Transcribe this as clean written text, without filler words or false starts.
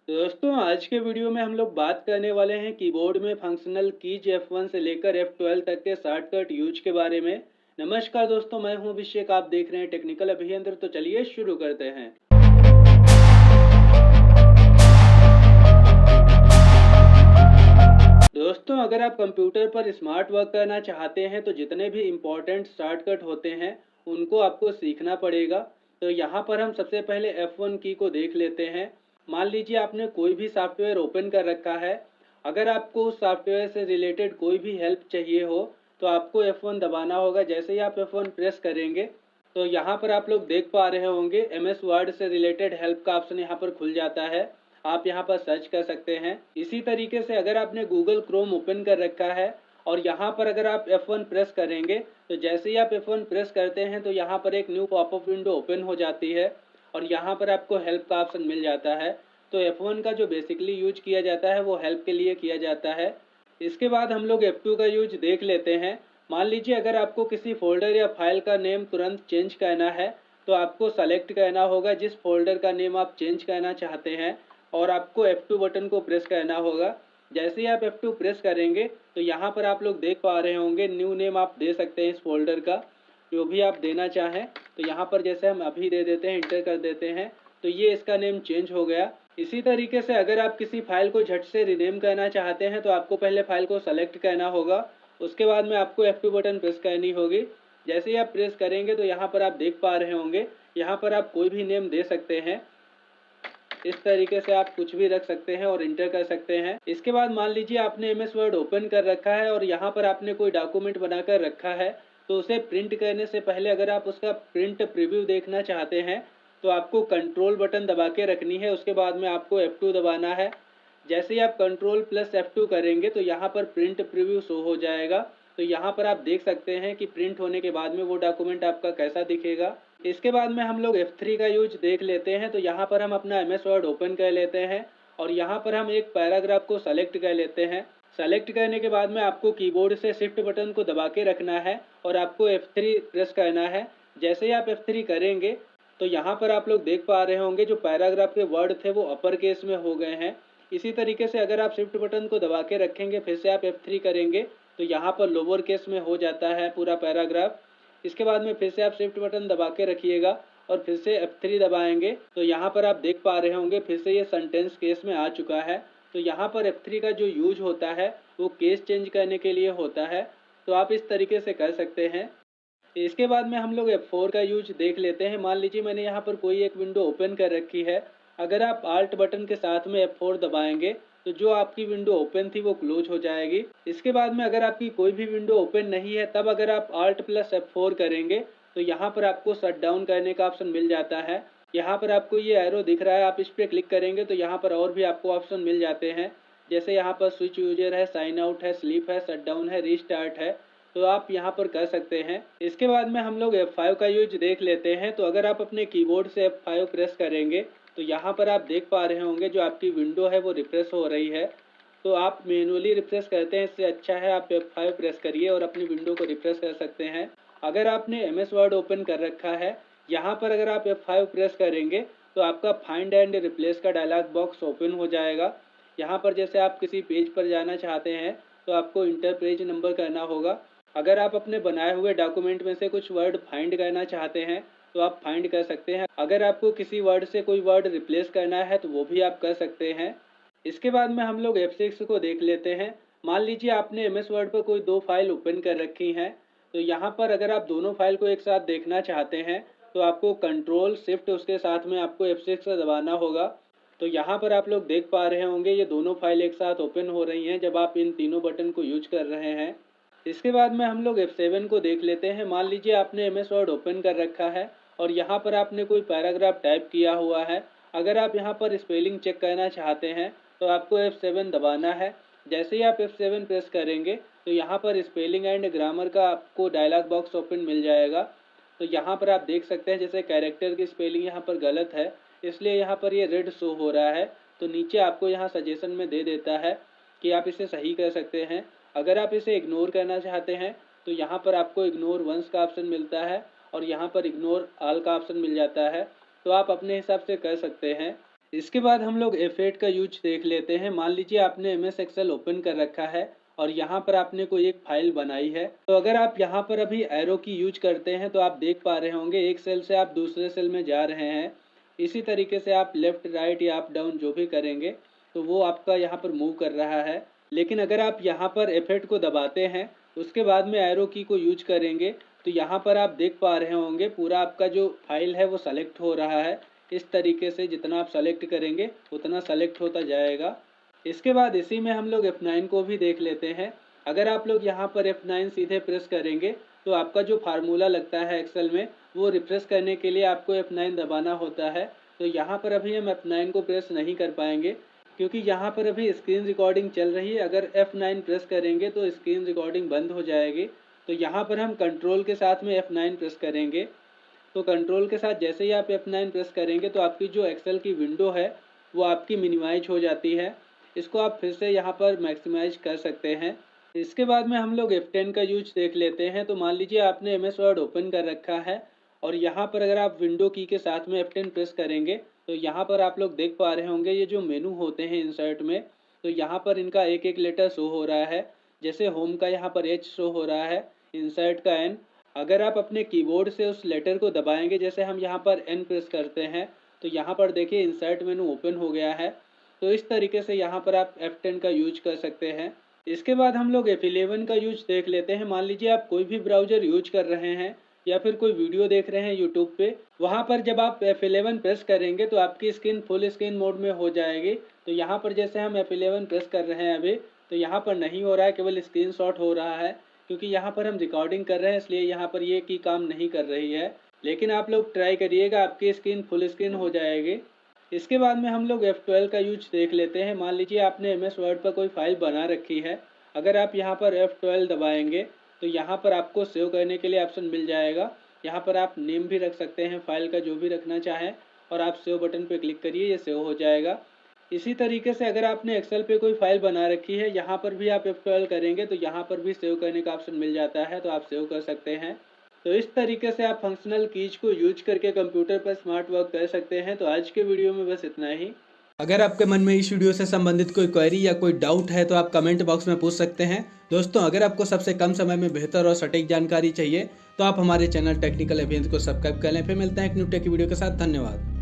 तो दोस्तों आज के वीडियो में हम लोग बात करने वाले हैं कीबोर्ड में फंक्शनल कीज F1 से लेकर F12 तक के शॉर्टकट यूज के बारे में। नमस्कार दोस्तों, मैं हूं अभिषेक, आप देख रहे हैं टेक्निकल अभियंत्र। तो चलिए शुरू करते हैं। दोस्तों अगर आप कंप्यूटर पर स्मार्ट वर्क करना चाहते हैं तो जितने भी इम्पोर्टेंट शॉर्टकट होते हैं उनको आपको सीखना पड़ेगा। तो यहाँ पर हम सबसे पहले F1 की को देख लेते हैं। मान लीजिए आपने कोई भी सॉफ्टवेयर ओपन कर रखा है। अगर आपको उस सॉफ्टवेयर से रिलेटेड कोई भी हेल्प चाहिए हो तो आपको F1 दबाना होगा। जैसे ही आप F1 प्रेस करेंगे तो यहाँ पर आप लोग देख पा रहे होंगे MS वर्ड से रिलेटेड हेल्प का ऑप्शन यहाँ पर खुल जाता है। आप यहाँ पर सर्च कर सकते हैं। इसी तरीके से अगर आपने गूगल क्रोम ओपन कर रखा है और यहाँ पर अगर आप F1 प्रेस करेंगे तो जैसे ही आप F1 प्रेस करते हैं तो यहाँ पर एक न्यू पॉपअप विंडो ओपन हो जाती है और यहाँ पर आपको हेल्प का ऑप्शन मिल जाता है। तो F1 का जो बेसिकली यूज किया जाता है वो हेल्प के लिए किया जाता है। इसके बाद हम लोग F2 का यूज देख लेते हैं। मान लीजिए अगर आपको किसी फोल्डर या फाइल का नेम तुरंत चेंज करना है तो आपको सेलेक्ट करना होगा जिस फोल्डर का नेम आप चेंज करना चाहते हैं और आपको F2 बटन को प्रेस करना होगा। जैसे ही आप F2 प्रेस करेंगे तो यहाँ पर आप लोग देख पा रहे होंगे न्यू नेम आप दे सकते हैं इस फोल्डर का, जो भी आप देना चाहें। तो यहाँ पर जैसे हम अभी दे देते हैं, इंटर कर देते हैं, तो ये इसका नेम चेंज हो गया। इसी तरीके से अगर आप किसी फाइल को झट से रिनेम करना चाहते हैं तो आपको पहले फाइल को सेलेक्ट करना होगा, उसके बाद में आपको F2 बटन प्रेस करनी होगी। जैसे ही आप प्रेस करेंगे तो यहाँ पर आप देख पा रहे होंगे, यहाँ पर आप कोई भी नेम दे सकते हैं। इस तरीके से आप कुछ भी रख सकते हैं और इंटर कर सकते हैं। इसके बाद मान लीजिए आपने MS वर्ड ओपन कर रखा है और यहाँ पर आपने कोई डॉक्यूमेंट बनाकर रखा है, तो उसे प्रिंट करने से पहले अगर आप उसका प्रिंट प्रीव्यू देखना चाहते हैं तो आपको कंट्रोल बटन दबा के रखनी है। उसके बाद में आपको F2 दबाना है। जैसे ही आप कंट्रोल प्लस F2 करेंगे तो यहाँ पर प्रिंट प्रीव्यू शो हो जाएगा। तो यहाँ पर आप देख सकते हैं कि प्रिंट होने के बाद में वो डॉक्यूमेंट आपका कैसा दिखेगा। इसके बाद में हम लोग F3 का यूज देख लेते हैं। तो यहाँ पर हम अपना MS वर्ड ओपन कर लेते हैं और यहाँ पर हम एक पैराग्राफ को सेलेक्ट कर लेते हैं। सेलेक्ट करने के बाद में आपको कीबोर्ड से शिफ्ट बटन को दबा के रखना है और आपको F3 प्रेस करना है। जैसे ही आप F3 करेंगे तो यहाँ पर आप लोग देख पा रहे होंगे जो पैराग्राफ के वर्ड थे वो अपर केस में हो गए हैं। इसी तरीके से अगर आप शिफ्ट बटन को दबा के रखेंगे, फिर से आप F3 करेंगे तो यहाँ पर लोअर केस में हो जाता है पूरा पैराग्राफ। इसके बाद में फिर से आप शिफ्ट बटन दबा के रखिएगा और फिर से F3 दबाएंगे तो यहाँ पर आप देख पा रहे होंगे फिर से ये सेंटेंस केस में आ चुका है। तो यहाँ पर F3 का जो यूज होता है वो केस चेंज करने के लिए होता है। तो आप इस तरीके से कर सकते हैं। इसके बाद में हम लोग F4 का यूज देख लेते हैं। मान लीजिए मैंने यहाँ पर कोई एक विंडो ओपन कर रखी है। अगर आप Alt बटन के साथ में F4 दबाएंगे तो जो आपकी विंडो ओपन थी वो क्लोज हो जाएगी। इसके बाद में अगर आपकी कोई भी विंडो ओपन नहीं है तब अगर आप Alt प्लस F4 करेंगे तो यहाँ पर आपको शट डाउन करने का ऑप्शन मिल जाता है। यहाँ पर आपको ये एरो दिख रहा है, आप इस पर क्लिक करेंगे तो यहाँ पर और भी आपको ऑप्शन मिल जाते हैं। जैसे यहाँ पर स्विच यूजर है, साइन आउट है, स्लीप है, शट डाउन है, रीस्टार्ट है, तो आप यहाँ पर कर सकते हैं। इसके बाद में हम लोग F5 का यूज देख लेते हैं। तो अगर आप अपने कीबोर्ड से F5 प्रेस करेंगे तो यहाँ पर आप देख पा रहे होंगे जो आपकी विंडो है वो रिफ्रेश हो रही है। तो आप मैनुअली रिफ्रेश करते हैं, इससे अच्छा है आप F5 प्रेस करिए और अपनी विंडो को रिफ्रेश कर सकते हैं। अगर आपने MS वर्ड ओपन कर रखा है, यहाँ पर अगर आप F5 प्रेस करेंगे तो आपका फाइंड एंड रिप्लेस का डायलॉग बॉक्स ओपन हो जाएगा। यहाँ पर जैसे आप किसी पेज पर जाना चाहते हैं तो आपको इंटर पेज नंबर करना होगा। अगर आप अपने बनाए हुए डॉक्यूमेंट में से कुछ वर्ड फाइंड करना चाहते हैं तो आप फाइंड कर सकते हैं। अगर आपको किसी वर्ड से कोई वर्ड रिप्लेस करना है तो वो भी आप कर सकते हैं। इसके बाद में हम लोग F6 को देख लेते हैं। मान लीजिए आपने MS वर्ड पर कोई दो फाइल ओपन कर रखी हैं। तो यहाँ पर अगर आप दोनों फाइल को एक साथ देखना चाहते हैं तो आपको कंट्रोल शिफ्ट उसके साथ में आपको F6 से दबाना होगा। तो यहाँ पर आप लोग देख पा रहे होंगे ये दोनों फाइल एक साथ ओपन हो रही हैं जब आप इन तीनों बटन को यूज कर रहे हैं। इसके बाद में हम लोग F7 को देख लेते हैं। मान लीजिए आपने MS वर्ड ओपन कर रखा है और यहाँ पर आपने कोई पैराग्राफ टाइप किया हुआ है। अगर आप यहाँ पर स्पेलिंग चेक करना चाहते हैं तो आपको F7 दबाना है। जैसे ही आप F7 प्रेस करेंगे तो यहाँ पर स्पेलिंग एंड ग्रामर का आपको डायलॉग बॉक्स ओपन मिल जाएगा। तो यहाँ पर आप देख सकते हैं जैसे कैरेक्टर की स्पेलिंग यहाँ पर गलत है, इसलिए यहाँ पर ये रेड शो हो रहा है। तो नीचे आपको यहाँ सजेशन में दे देता है कि आप इसे सही कर सकते हैं। अगर आप इसे इग्नोर करना चाहते हैं तो यहाँ पर आपको इग्नोर वंस का ऑप्शन मिलता है और यहाँ पर इग्नोर ऑल का ऑप्शन मिल जाता है। तो आप अपने हिसाब से कर सकते हैं। इसके बाद हम लोग F8 का यूज देख लेते हैं। मान लीजिए आपने MS एक्सेल ओपन कर रखा है और यहाँ पर आपने कोई एक फाइल बनाई है, तो अगर आप यहाँ पर अभी एरो की यूज करते हैं तो आप देख पा रहे होंगे एक सेल से आप दूसरे सेल में जा रहे हैं। इसी तरीके से आप लेफ्ट राइट या अप डाउन जो भी करेंगे तो वो आपका यहाँ पर मूव कर रहा है। लेकिन अगर आप यहाँ पर F8 को दबाते हैं उसके बाद में एरो की को यूज करेंगे तो यहाँ पर आप देख पा रहे होंगे पूरा आपका जो फाइल है वो सेलेक्ट हो रहा है। इस तरीके से जितना आप सेलेक्ट करेंगे उतना सेलेक्ट होता जाएगा। इसके बाद इसी में हम लोग F9 को भी देख लेते हैं। अगर आप लोग यहाँ पर F9 सीधे प्रेस करेंगे तो आपका जो फार्मूला लगता है एक्सेल में वो रिफ्रेश करने के लिए आपको F9 दबाना होता है। तो यहाँ पर अभी हम F9 को प्रेस नहीं कर पाएंगे क्योंकि यहाँ पर अभी स्क्रीन रिकॉर्डिंग चल रही है। अगर F9 प्रेस करेंगे तो स्क्रीन रिकॉर्डिंग बंद हो जाएगी। तो यहाँ पर हम कंट्रोल के साथ में F9 प्रेस करेंगे। तो कंट्रोल के साथ जैसे ही आप F9 प्रेस करेंगे तो आपकी जो एक्सेल की विंडो है वो आपकी मिनिमाइज हो जाती है। इसको आप फिर से यहाँ पर मैक्सिमाइज कर सकते हैं। इसके बाद में हम लोग F10 का यूज देख लेते हैं। तो मान लीजिए आपने MS वर्ड ओपन कर रखा है और यहाँ पर अगर आप विंडो की के साथ में F10 प्रेस करेंगे तो यहाँ पर आप लोग देख पा रहे होंगे ये जो मेनू होते हैं इंसर्ट में, तो यहाँ पर इनका एक एक लेटर शो हो रहा है। जैसे होम का यहाँ पर H शो हो रहा है, इंसर्ट का N। अगर आप अपने कीबोर्ड से उस लेटर को दबाएंगे, जैसे हम यहाँ पर N प्रेस करते हैं तो यहाँ पर देखिए इंसर्ट मेनू ओपन हो गया है। तो इस तरीके से यहाँ पर आप F10 का यूज कर सकते हैं। इसके बाद हम लोग F11 का यूज देख लेते हैं। मान लीजिए आप कोई भी ब्राउज़र यूज कर रहे हैं या फिर कोई वीडियो देख रहे हैं यूट्यूब पे, वहाँ पर जब आप F11 प्रेस करेंगे तो आपकी स्क्रीन फुल स्क्रीन मोड में हो जाएगी। तो यहाँ पर जैसे हम F11 प्रेस कर रहे हैं अभी, तो यहाँ पर नहीं हो रहा है, केवल स्क्रीनशॉट हो रहा है क्योंकि यहाँ पर हम रिकॉर्डिंग कर रहे हैं, इसलिए यहाँ पर ये की काम नहीं कर रही है। लेकिन आप लोग ट्राई करिएगा, आपकी स्क्रीन फुल स्क्रीन हो जाएगी। इसके बाद में हम लोग F12 का यूज देख लेते हैं। मान लीजिए आपने MS वर्ड पर कोई फाइल बना रखी है। अगर आप यहाँ पर F12 दबाएंगे तो यहाँ पर आपको सेव करने के लिए ऑप्शन मिल जाएगा। यहाँ पर आप नेम भी रख सकते हैं फाइल का, जो भी रखना चाहें, और आप सेव बटन पर क्लिक करिए, ये सेव हो जाएगा। इसी तरीके से अगर आपने एक्सेल पे कोई फाइल बना रखी है, यहाँ पर भी आप F12 करेंगे तो यहाँ पर भी सेव करने का ऑप्शन मिल जाता है, तो आप सेव कर सकते हैं। तो इस तरीके से आप फंक्शनल कीज को यूज करके कंप्यूटर पर स्मार्ट वर्क कर सकते हैं। तो आज के वीडियो में बस इतना ही। अगर आपके मन में इस वीडियो से संबंधित कोई क्वेरी या कोई डाउट है तो आप कमेंट बॉक्स में पूछ सकते हैं। दोस्तों, अगर आपको सबसे कम समय में बेहतर और सटीक जानकारी चाहिए तो आप हमारे चैनल टेक्निकल अभियंता को सब्सक्राइब कर लें। फिर मिलते हैं एक न्यू टेक वीडियो के साथ। धन्यवाद।